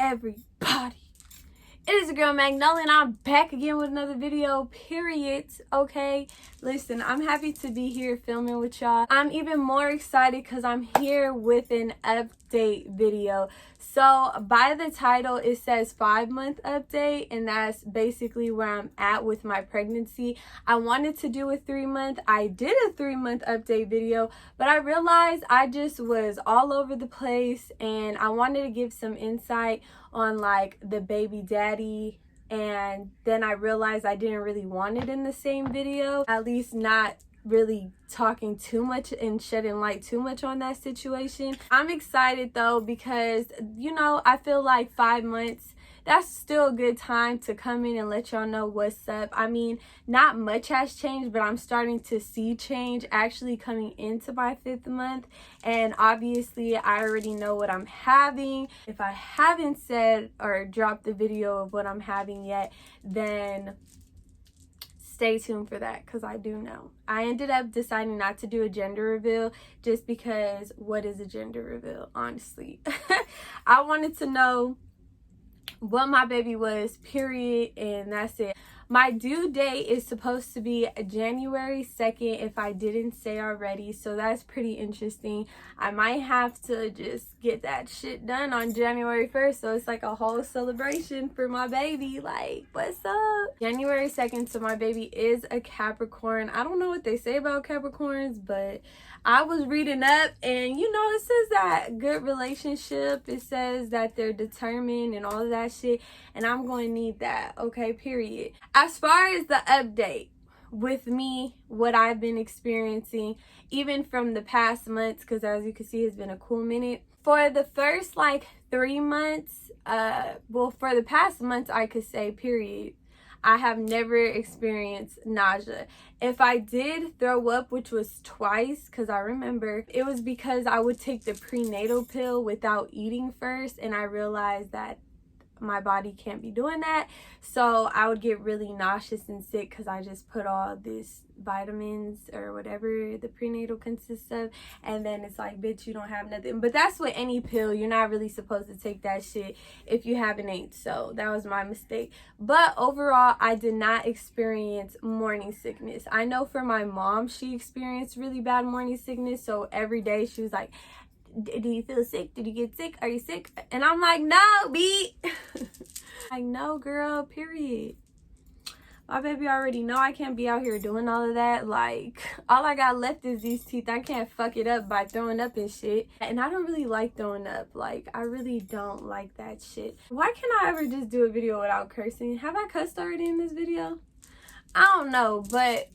everybody? It is your girl Magnolia and I'm back again with another video, period. Okay, listen, I'm happy to be here filming with y'all. I'm even more excited because I'm here with an update video. So by the title it says 5-month update, and that's basically where I'm at with my pregnancy. I wanted to do a 3-month. I did a 3-month update video, but I realized I just was all over the place and I wanted to give some insight on like the baby daddy, and then I realized I didn't really want it in the same video, at least not really talking too much and shedding light too much on that situation. I'm excited though because, you know, I feel like 5 months, that's still a good time to come in and let y'all know what's up. I mean, not much has changed, but I'm starting to see change actually coming into my 5th month. And obviously, I already know what I'm having. If I haven't said or dropped the video of what I'm having yet, then stay tuned for that because I do know. I ended up deciding not to do a gender reveal just because what is a gender reveal, honestly? I wanted to know what my baby was, period, and that's it. My due date is supposed to be January 2nd if I didn't say already, so that's pretty interesting. I might have to just get that shit done on January 1st, so it's like a whole celebration for my baby. Like, what's up? January 2nd, so my baby is a Capricorn. I don't know what they say about Capricorns, but I was reading up and, you know, it says that good relationship. It says that they're determined and all of that shit, and I'm going to need that, okay, period. As far as the update with me, what I've been experiencing, even from the past months, because as you can see, it's been a cool minute. For the first like 3 months, well, for the past months, I could say, period, I have never experienced nausea. If I did throw up, which was twice, because I remember, it was because I would take the prenatal pill without eating first, and I realized that my body can't be doing that, so I would get really nauseous and sick because I just put all this vitamins or whatever the prenatal consists of, and then it's like, bitch, you don't have nothing. But that's with any pill, you're not really supposed to take that shit if you haven't ate, so that was my mistake. But overall, I did not experience morning sickness. I know for my mom, she experienced really bad morning sickness, so every day she was like, do you feel sick? Did you get sick? Are you sick? And I'm like, no, B. Like, no, girl, period. My baby already know I can't be out here doing all of that. Like, all I got left is these teeth. I can't fuck it up by throwing up and shit. And I don't really like throwing up. Like, I really don't like that shit. Why can't I ever just do a video without cursing? Have I cussed already in this video? I don't know, but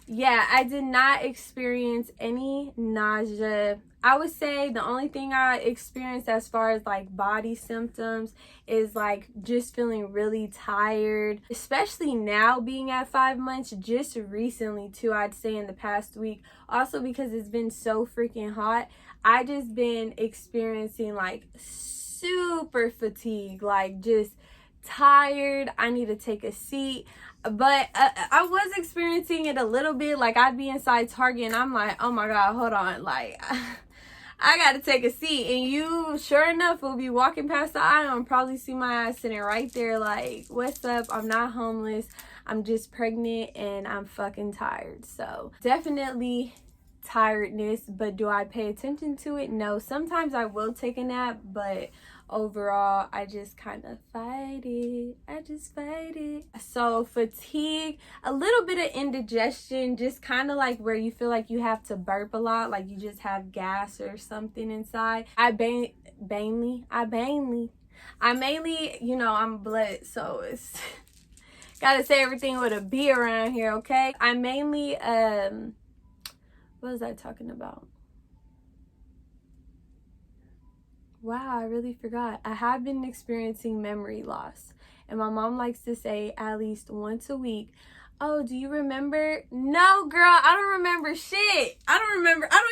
yeah, I did not experience any nausea. I would say the only thing I experienced as far as like body symptoms is like just feeling really tired, especially now being at 5 months, just recently too, I'd say in the past week. Also because it's been so freaking hot, I just been experiencing like super fatigue, like just tired. I need to take a seat. But I was experiencing it a little bit. Like, I'd be inside Target and I'm like, oh my god, hold on, like I gotta take a seat, and you sure enough will be walking past the aisle and probably see my ass sitting right there like, what's up? I'm not homeless, I'm just pregnant and I'm fucking tired. So definitely tiredness, but do I pay attention to it? No. Sometimes I will take a nap, but overall I just kind of fight it. I just fight it. So fatigue, a little bit of indigestion, just kind of like where you feel like you have to burp a lot, like you just have gas or something inside. I mainly, you know, I'm blood, so it's gotta say everything with a B around here, okay? I mainly what was I talking about? Wow, I really forgot. I have been experiencing memory loss. And my mom likes to say at least once a week, oh, do you remember? No, girl, I don't remember shit. I don't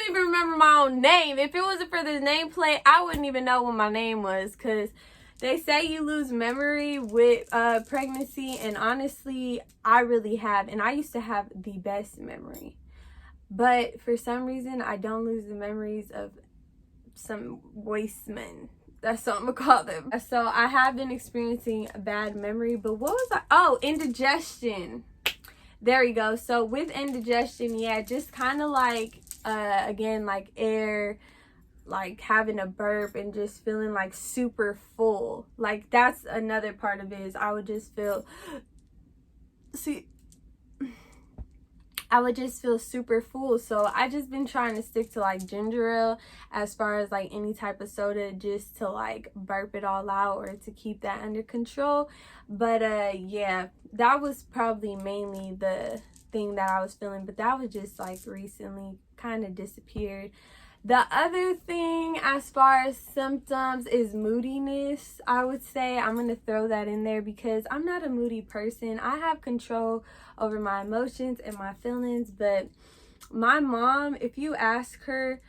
even remember my own name. If it wasn't for this nameplate, I wouldn't even know what my name was, because they say you lose memory with pregnancy, and honestly, I really have. And I used to have the best memory. But for some reason, I don't lose the memories of some waste men. That's something to call them. So I have been experiencing a bad memory, but what was I? Oh, indigestion. There we go. So with indigestion, yeah, just kind of like, again, like air, like having a burp and just feeling like super full. Like that's another part of it, is I would just feel, I would just feel super full. So I just been trying to stick to like ginger ale as far as like any type of soda, just to like burp it all out or to keep that under control. But yeah, that was probably mainly the thing that I was feeling, but that was just like recently kind of disappeared. The other thing as far as symptoms is moodiness. I would say I'm going to throw that in there because I'm not a moody person. I have control over my emotions and my feelings, but my mom, if you ask her,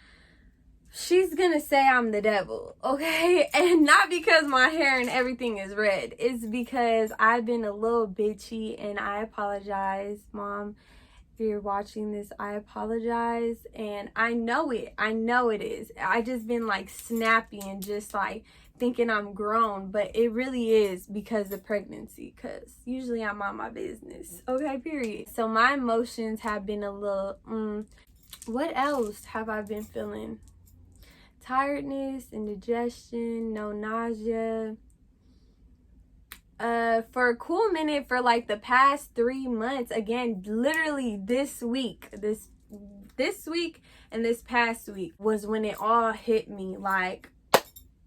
she's going to say I'm the devil, okay? And not because my hair and everything is red. It's because I've been a little bitchy, and I apologize, Mom. If you're watching this, I apologize, and I know it is. I just been like snappy and just like thinking I'm grown, but it really is because of pregnancy, because usually I'm on my business, okay, period. So my emotions have been a little what else have I been feeling? Tiredness, indigestion, no nausea. For a cool minute, for like the past 3 months, again, literally this week and this past week was when it all hit me, like,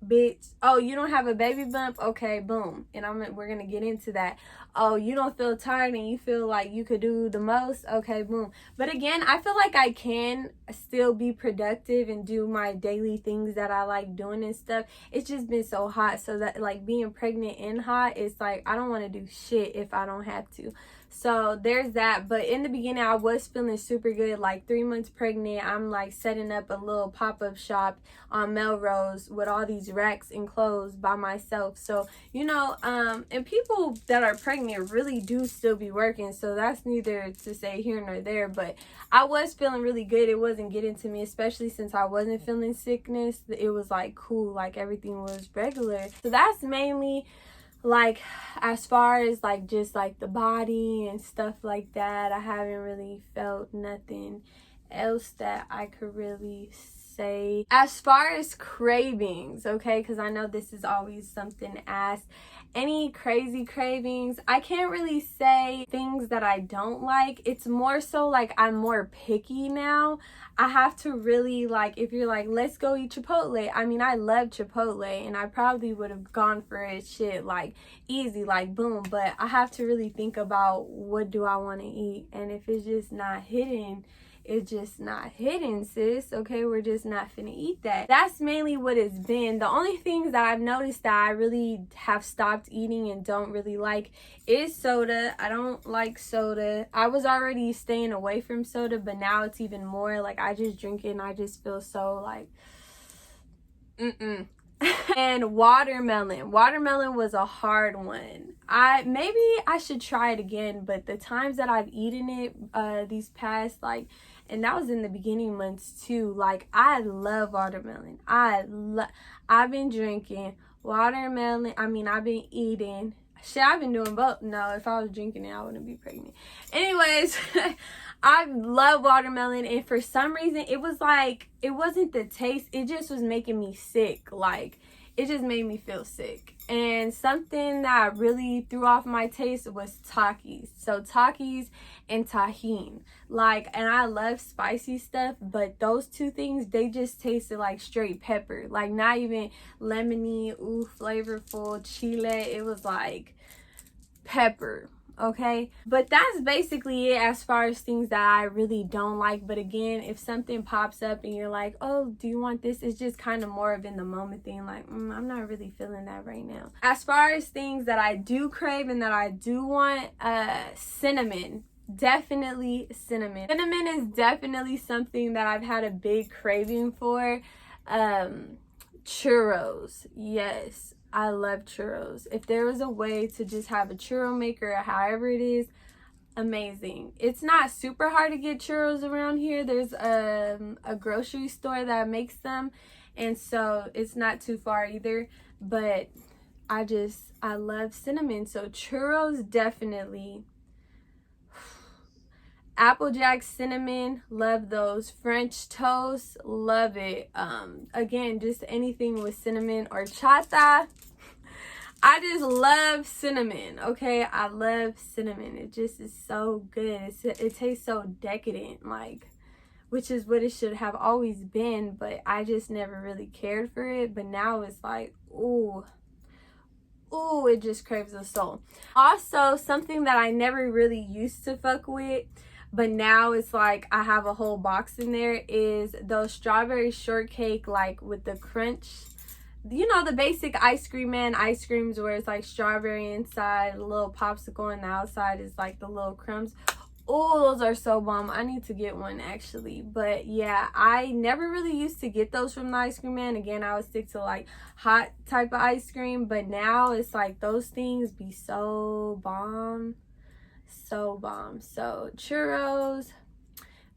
bitch, oh, you don't have a baby bump? Okay, boom. And we're gonna get into that. Oh, you don't feel tired and you feel like you could do the most? Okay, boom. But again, I feel like I can still be productive and do my daily things that I like doing and stuff. It's just been so hot, so that like being pregnant and hot, it's like I don't want to do shit if I don't have to. So there's that. But in the beginning, I was feeling super good. Like 3 months pregnant, I'm like setting up a little pop-up shop on Melrose with all these racks and clothes by myself. So, you know, and people that are pregnant really do still be working. So that's neither to say here nor there. But I was feeling really good. It wasn't getting to me, especially since I wasn't feeling sickness. It was like cool, like everything was regular. So that's mainly like as far as like just like the body and stuff like that. I haven't really felt nothing else that I could really say. As far as cravings, okay, because I know this is always something asked, any crazy cravings, I can't really say things that I don't like. It's more so like I'm more picky now. I have to really, like, if you're like, let's go eat Chipotle, I mean, I love Chipotle and I probably would have gone for it, shit, like easy, like boom, but I have to really think about what do I want to eat, and if it's just not hitting, it's just not hitting, sis. Okay, we're just not finna eat that. That's mainly what it's been. The only things that I've noticed that I really have stopped eating and don't really like is soda. I don't like soda. I was already staying away from soda, but now it's even more. Like, I just drink it and I just feel so like and watermelon was a hard one. Maybe I should try it again, but the times that I've eaten it these past, like, and that was in the beginning months too, like, I love watermelon. I've been drinking watermelon. I mean, I've been eating shit. I've been doing both. No, if I was drinking it, I wouldn't be pregnant. Anyways, I love watermelon, and for some reason it was like, it wasn't the taste, it just was making me sick. Like, it just made me feel sick. And something that really threw off my taste was Takis. So Takis and Tajin, like, and I love spicy stuff, but those two things, they just tasted like straight pepper, like not even lemony, flavorful chile. It was like pepper. Okay, but that's basically it as far as things that I really don't like. But again, if something pops up and you're like, oh, do you want this, it's just kind of more of in the moment thing, like, I'm not really feeling that right now. As far as things that I do crave and that I do want, cinnamon. Definitely cinnamon. Cinnamon is definitely something that I've had a big craving for. Churros, yes, I love churros. If there was a way to just have a churro maker, however it is, amazing. It's not super hard to get churros around here. There's a grocery store that makes them, and so it's not too far either. But I love cinnamon, so churros definitely. Applejack cinnamon, love those. French toast, love it. Again, just anything with cinnamon or chata. I just love cinnamon, okay? I love cinnamon. It just is so good. It tastes so decadent, like, which is what it should have always been, but I just never really cared for it. But now it's like, ooh, it just craves the soul. Also, something that I never really used to fuck with, but now it's like I have a whole box in there, is those strawberry shortcake, like with the crunch. You know, the basic ice cream man ice creams where it's like strawberry inside, a little popsicle, and the outside is like the little crumbs. Oh, those are so bomb. I need to get one actually. But yeah, I never really used to get those from the ice cream man. Again, I would stick to like hot type of ice cream, but now it's like those things be so bomb. So bomb. So churros,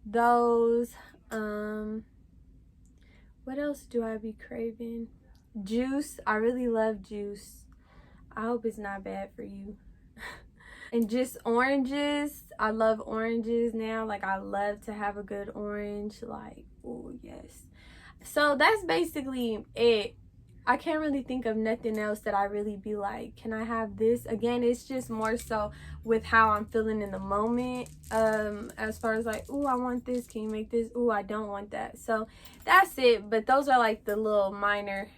those, what else do I be craving? Juice. I really love juice. I hope it's not bad for you. And just oranges. I love oranges now. Like, I love to have a good orange. Like, oh yes. So that's basically it. I can't really think of nothing else that I really be like, can I have this? Again, it's just more so with how I'm feeling in the moment. As far as like, ooh, I want this. Can you make this? Ooh, I don't want that. So that's it. But those are like the little minor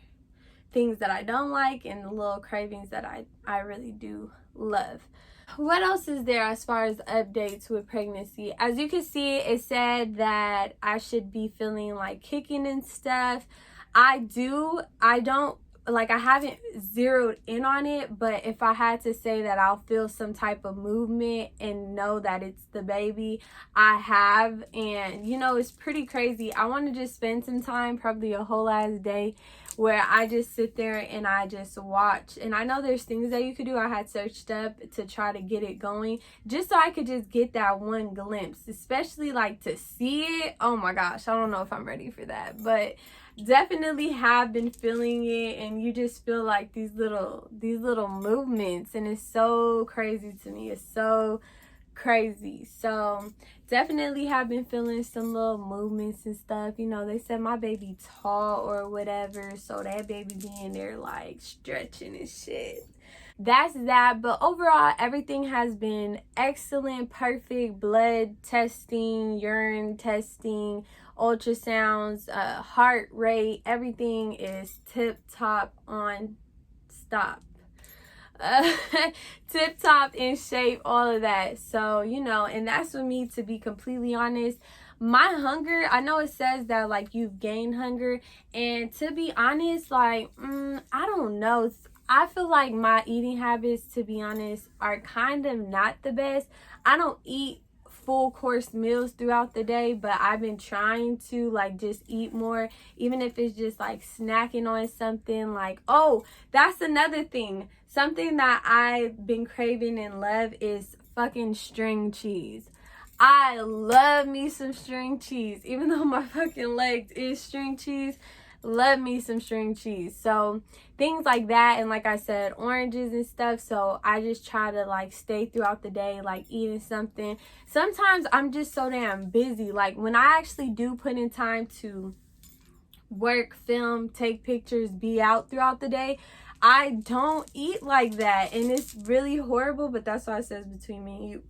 things that I don't like and the little cravings that I really do love. What else is there as far as updates with pregnancy? As you can see, it said that I should be feeling like kicking and stuff. I don't, like, I haven't zeroed in on it, but if I had to say that I'll feel some type of movement and know that it's the baby, I have. And you know, it's pretty crazy. I want to just spend some time, probably a whole ass day, where I just sit there and I just watch. And I know there's things that you could do. I had searched up to try to get it going, just so I could just get that one glimpse, especially like to see it. Oh my gosh, I don't know if I'm ready for that, but definitely have been feeling it. And you just feel like these little movements, and it's so crazy to me. It's so crazy. So definitely have been feeling some little movements and stuff. You know, they said my baby tall or whatever, so that baby being there like stretching and shit. That's that. But overall, everything has been excellent, perfect. Blood testing, urine testing, ultrasounds, heart rate, everything is tip top on stop. Tip top in shape, all of that. So, you know, and that's with me, to be completely honest. My hunger, I know it says that like you've gained hunger, and to be honest, like I don't know, I feel like my eating habits, to be honest, are kind of not the best. I don't eat full course meals throughout the day, but I've been trying to like just eat more, even if it's just like snacking on something. Like, oh, that's another thing. Something that I've been craving and love is fucking string cheese. I love me some string cheese, even though my fucking legs is string cheese. Love me some string cheese. So things like that, and like I said, oranges and stuff. So I just try to like stay throughout the day like eating something. Sometimes I'm just so damn busy, like when I actually do put in time to work, film, take pictures, be out throughout the day, I don't eat like that, and it's really horrible. But that's why it says between me and you.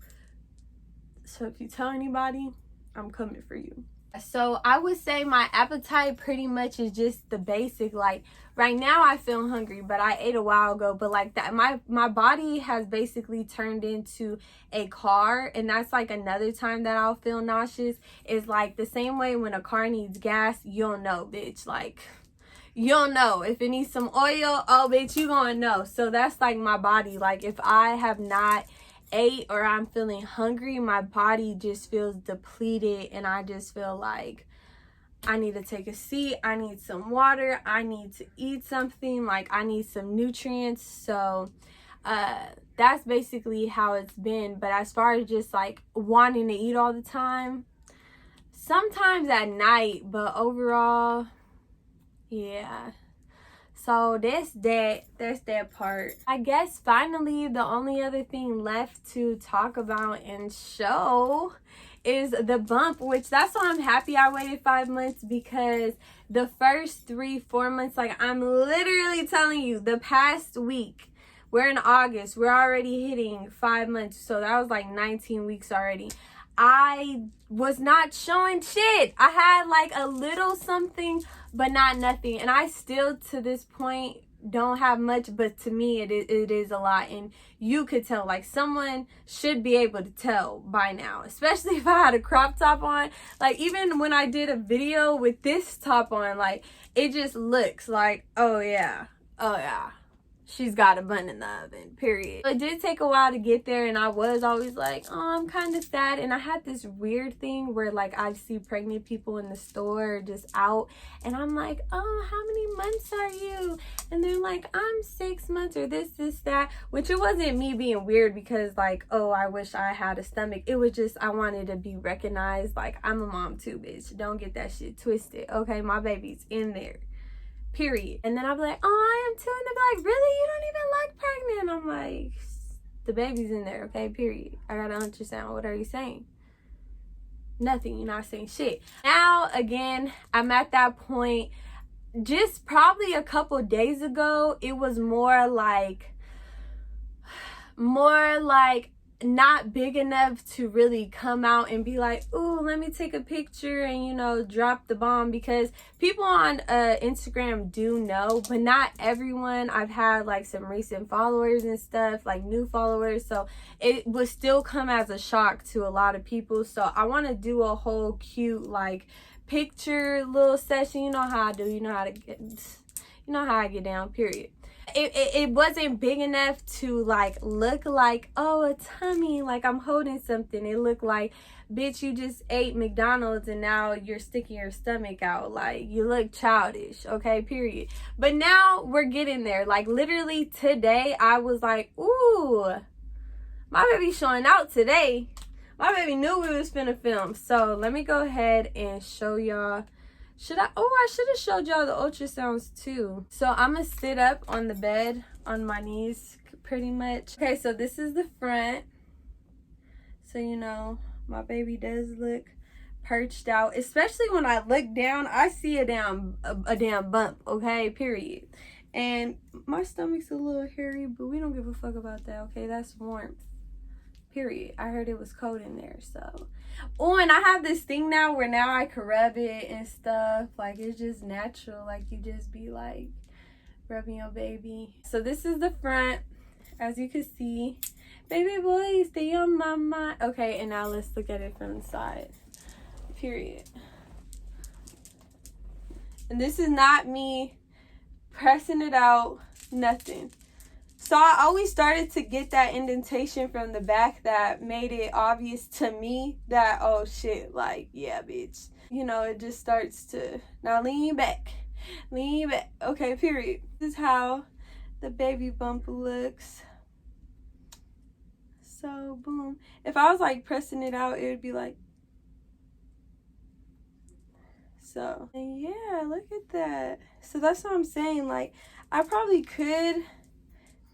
So if you tell anybody, I'm coming for you. So I would say my appetite pretty much is just the basic. Like right now I feel hungry, but I ate a while ago. But like that, my body has basically turned into a car, and that's like another time that I'll feel nauseous. Is like the same way when a car needs gas, you'll know, bitch. Like you'll know if it needs some oil. Oh, bitch, you gonna know. So that's like my body. Like if I have not ate or I'm feeling hungry, my body just feels depleted, and I just feel like I need to take a seat, I need some water, I need to eat something, like I need some nutrients. So that's basically how it's been. But as far as just like wanting to eat all the time, sometimes at night, but overall Yeah. So that's that part. I guess finally the only other thing left to talk about and show is the bump, which that's why I'm happy I waited 5 months, because the first 3-4 months, like I'm literally telling you, the past week, we're in August, we're already hitting 5 months, so that was like 19 weeks already. I was not showing shit. I had like a little something, but not nothing. And I still to this point don't have much, but to me it is a lot. And you could tell, like someone should be able to tell by now, especially if I had a crop top on. Like even when I did a video with this top on, like it just looks like, oh yeah, she's got a bun in the oven, period. It did take a while to get there, and I was always like, oh, I'm kind of sad. And I had this weird thing where like I see pregnant people in the store just out, and I'm like, oh, how many months are you? And they're like, I'm 6 months, or this, that, which it wasn't me being weird because like, oh, I wish I had a stomach. It was just I wanted to be recognized. Like, I'm a mom too, bitch. Don't get that shit twisted, okay? My baby's in there. Period. And then I'll be like, oh, I am too. And they'll be like, really? You don't even look pregnant. I'm like, the baby's in there, okay? Period. I got an ultrasound. What are you saying? Nothing. You're not saying shit. Now, again, I'm at that point. Just probably a couple days ago, it was more like not big enough to really come out and be like, ooh, let me take a picture and, you know, drop the bomb, because people on Instagram do know, but not everyone. I've had like some recent followers and stuff, like new followers, so it would still come as a shock to a lot of people. So I want to do a whole cute like picture little session. You know how I do, you know how I get down, period. It wasn't big enough to like look like, oh, a tummy, like I'm holding something. It looked like, bitch, you just ate McDonald's and now you're sticking your stomach out. Like, you look childish, okay, period. But now we're getting there. Like literally today I was like, ooh, my baby's showing out today. My baby knew we was finna film. So let me go ahead and show y'all. I should have showed y'all the ultrasounds too. So I'm gonna sit up on the bed on my knees pretty much. Okay, so this is the front. So, you know, my baby does look perched out. Especially when I look down, I see a damn bump, okay, period. And my stomach's a little hairy, but we don't give a fuck about that, okay? That's warmth. Period. I heard it was cold in there, so. Oh, and I have this thing now where now I can rub it and stuff. Like, it's just natural. Like, you just be like rubbing your baby. So this is the front, as you can see. Baby boy, stay on my mind. Okay, and now let's look at it from the side. Period. And this is not me pressing it out, nothing. So I always started to get that indentation from the back that made it obvious to me that, oh shit, like, yeah, bitch. You know, it just starts to, now lean back. Okay, period. This is how the baby bump looks. So, boom. If I was like pressing it out, it would be like, so. And yeah, look at that. So that's what I'm saying. Like, I probably could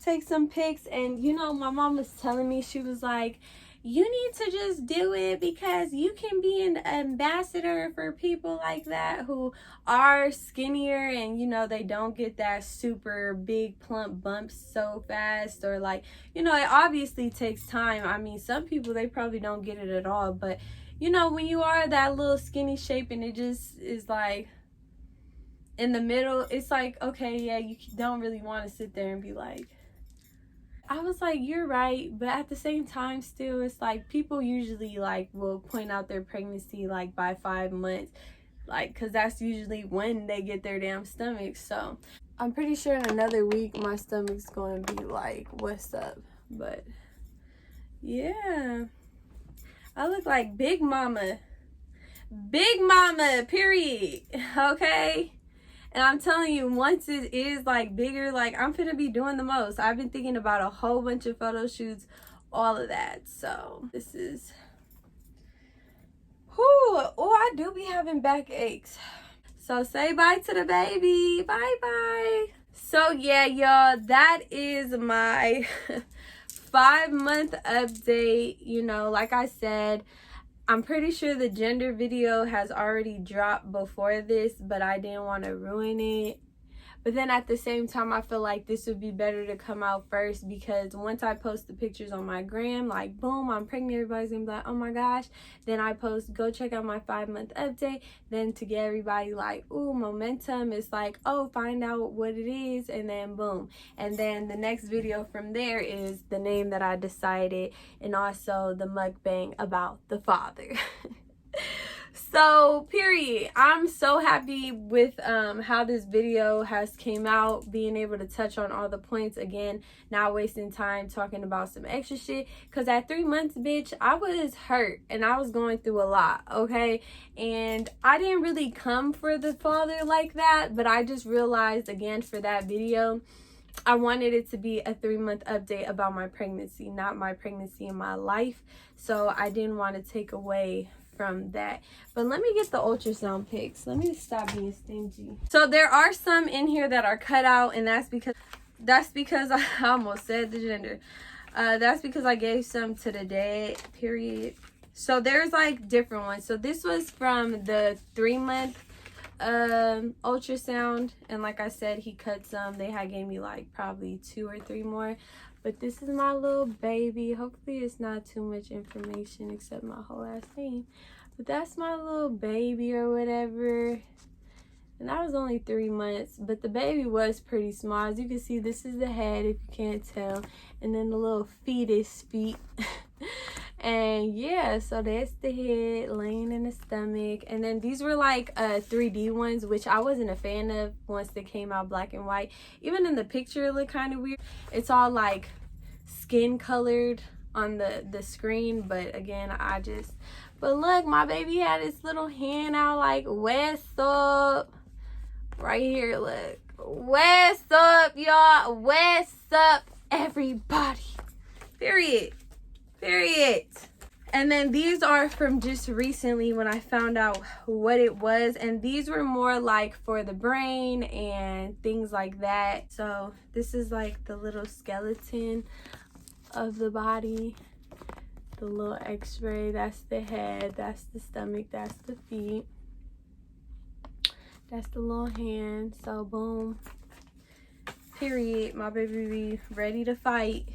take some pics, and you know, my mom was telling me, she was like, you need to just do it because you can be an ambassador for people like that who are skinnier and, you know, they don't get that super big plump bumps so fast, or like, you know, it obviously takes time. I mean, some people, they probably don't get it at all, but you know, when you are that little skinny shape and it just is like in the middle, it's like, okay, yeah, you don't really want to sit there and be like, I was like, you're right, but at the same time, still, it's like people usually like will point out their pregnancy like by 5 months, like, because that's usually when they get their damn stomachs. So I'm pretty sure in another week my stomach's going to be like, what's up? But yeah, I look like big mama, period. Okay. And I'm telling you, once it is like bigger, like I'm finna be doing the most. I've been thinking about a whole bunch of photo shoots, all of that. So this is, whoo, oh, I do be having back aches. So say bye to the baby. Bye bye. So yeah, y'all, that is my 5-month update. You know, like I said, I'm pretty sure the gender video has already dropped before this, but I didn't want to ruin it. But then at the same time, I feel like this would be better to come out first, because once I post the pictures on my gram, like, boom, I'm pregnant, everybody's gonna be like, oh my gosh. Then I post, go check out my 5-month update. Then to get everybody like, ooh, momentum, it's like, oh, find out what it is, and then boom. And then the next video from there is the name that I decided, and also the mukbang about the father. So period, I'm so happy with how this video has came out, being able to touch on all the points again, not wasting time talking about some extra shit, because at 3 months, bitch, I was hurt and I was going through a lot, okay? And I didn't really come for the father like that, but I just realized again for that video, I wanted it to be a 3-month update about my pregnancy, not my pregnancy in my life. So I didn't want to take away from that. But let me get the ultrasound pics. Let me stop being stingy. So there are some in here that are cut out, and that's because I almost said the gender. That's because I gave some to the dad, period. So there's like different ones. So this was from the 3-month ultrasound, and like I said, he cut some. They had gave me like probably 2 or 3 more. But this is my little baby. Hopefully it's not too much information except my whole ass name. But that's my little baby or whatever. And that was only 3 months. But the baby was pretty small. As you can see, this is the head, if you can't tell. And then the little fetus feet. And yeah, so that's the head laying in the stomach. And then these were like 3D ones, which I wasn't a fan of once they came out black and white. Even in the picture it looked kind of weird. It's all like skin colored on the screen, but again, but look, my baby had his little hand out like, Weeessup. Right here, look. Weeessup, y'all. Weeessup, everybody. Period. And then these are from just recently when I found out what it was, and these were more like for the brain and things like that. So this is like the little skeleton of the body, the little x-ray. That's the head, that's the stomach, that's the feet, that's the little hand. So boom, period, my baby be ready to fight.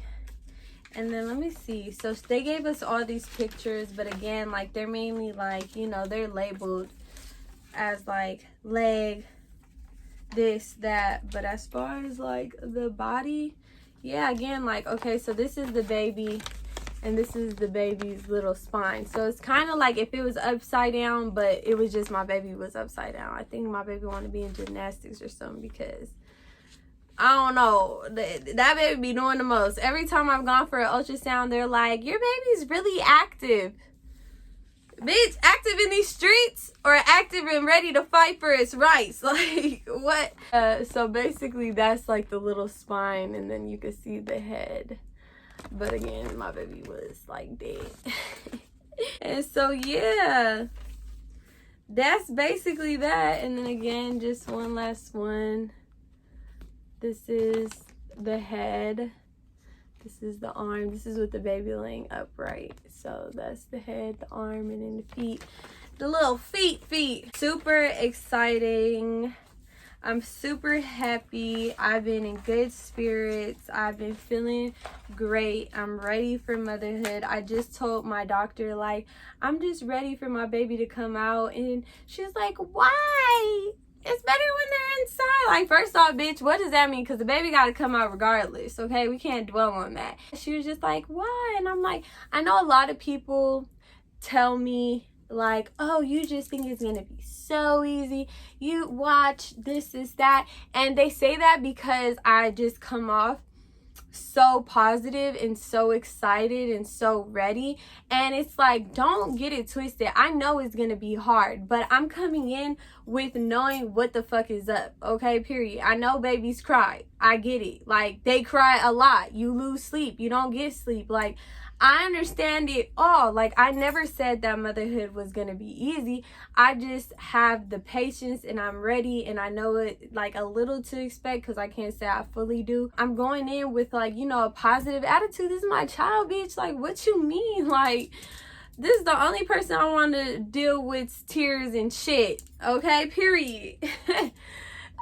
And then let me see, so they gave us all these pictures, but again, like, they're mainly like, you know, they're labeled as like leg, this, that. But as far as like the body, yeah, again, like, okay, so this is the baby and this is the baby's little spine. So it's kind of like if it was upside down, but it was just my baby was upside down. I think my baby wanted to be in gymnastics or something, because I don't know, that baby be doing the most. Every time I've gone for an ultrasound, they're like, your baby's really active. Bitch, active in these streets or active and ready to fight for its rights? Like, what? So basically, that's like the little spine, and then you can see the head. But again, my baby was like dead. And so, yeah, that's basically that. And then again, just one last one. This is the head. This is the arm. This is with the baby laying upright. So that's the head, the arm, and then the feet. The little feet. Super exciting. I'm super happy. I've been in good spirits. I've been feeling great. I'm ready for motherhood. I just told my doctor, like, I'm just ready for my baby to come out. And she's like, why? It's better when they're inside. Like, first off, bitch, what does that mean? Because the baby got to come out regardless, okay? We can't dwell on that. She was just like, why? And I'm like, I know a lot of people tell me, like, oh, you just think it's going to be so easy. You watch this, that. And they say that because I just come off so positive and so excited and so ready. And it's like, don't get it twisted. I know it's gonna be hard, but I'm coming in with knowing what the fuck is up, okay? Period. I know babies cry. I get it. Like, they cry a lot. You lose sleep. You don't get sleep. Like, I understand it all. Like, I never said that motherhood was gonna be easy. I just have the patience and I'm ready, and I know it like a little to expect, because I can't say I fully do. I'm going in with like, you know, a positive attitude. This is my child, bitch. Like, what you mean? Like, this is the only person I want to deal with tears and shit. Okay, period.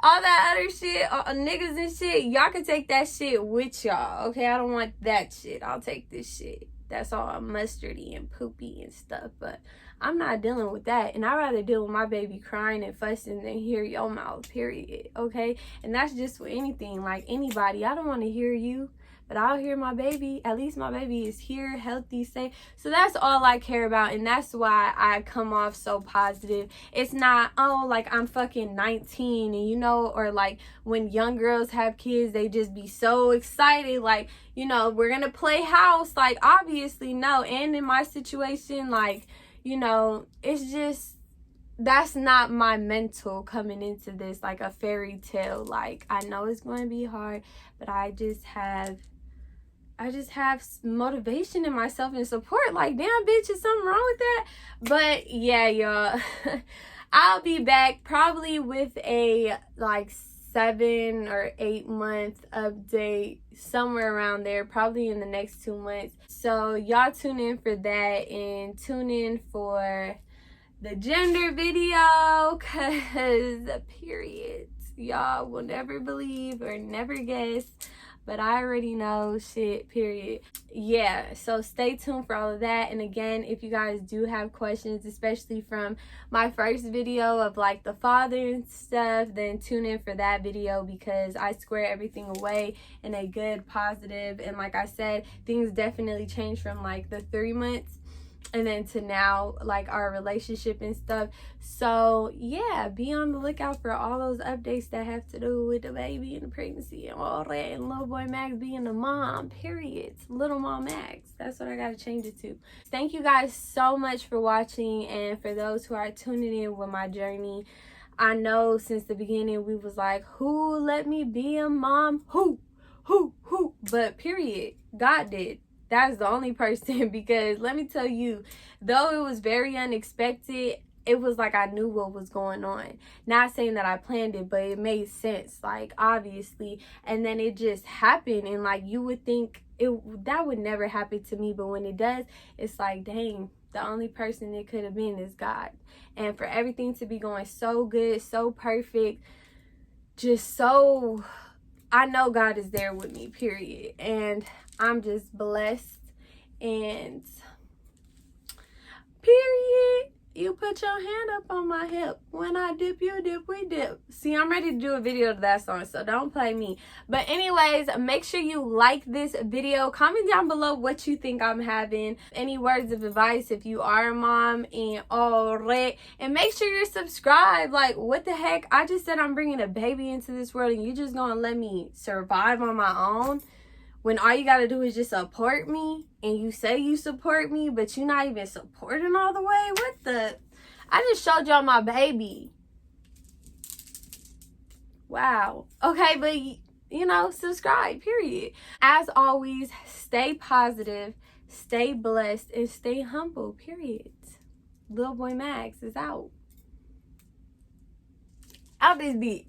All that other shit, niggas and shit, y'all can take that shit with y'all. Okay, I don't want that shit. I'll take this shit. That's all mustardy and poopy and stuff. But I'm not dealing with that. And I'd rather deal with my baby crying and fussing than hear your mouth, period. Okay? And that's just with anything. Like, anybody. I don't want to hear you, but I'll hear my baby. At least my baby is here, healthy, safe. So that's all I care about, and that's why I come off so positive. It's not, oh, like I'm fucking 19, and you know, or like when young girls have kids, they just be so excited, like, you know, we're gonna play house. Like, obviously, no. And in my situation, like, you know, it's just, that's not my mental coming into this, like a fairy tale. Like, I know it's going to be hard, but I just have motivation in myself and support. Like, damn, bitch, is something wrong with that? But yeah, y'all, I'll be back probably with a like 7 or 8 month update, somewhere around there, probably in the next 2 months. So y'all tune in for that, and tune in for the gender video, because periods, y'all will never believe or never guess, but I already know shit, period. Yeah, so stay tuned for all of that. And again, if you guys do have questions, especially from my first video of like the father and stuff, then tune in for that video, because I square everything away in a good, positive, and like I said, things definitely changed from like the 3 months and then to now, like our relationship and stuff. So yeah, be on the lookout for all those updates that have to do with the baby and the pregnancy and all that, and little boy Max being the mom, period. Little mom Max, that's what I gotta change it to. Thank you guys so much for watching, and for those who are tuning in with my journey. I know since the beginning we was like, who let me be a mom? Who? But period, God did. That's the only person, because let me tell you, though it was very unexpected, it was like I knew what was going on. Not saying that I planned it, but it made sense, like, obviously. And then it just happened, and like you would think that would never happen to me, but when it does, it's like, dang, the only person it could have been is God. And for everything to be going so good, so perfect, just so, I know God is there with me, period. And I'm just blessed, and period. You put your hand up on my hip. When I dip, you dip, we dip. See, I'm ready to do a video to that song, so don't play me. But anyways, make sure you like this video. Comment down below what you think I'm having. Any words of advice if you are a mom, and all right. And make sure you're subscribed. Like, what the heck? I just said I'm bringing a baby into this world, and you just gonna let me survive on my own? When all you gotta do is just support me, and you say you support me, but you're not even supporting all the way? What the? I just showed y'all my baby. Wow. Okay, but you know, subscribe, period. As always, stay positive, stay blessed, and stay humble, period. Little boy Max is out. Out this beat.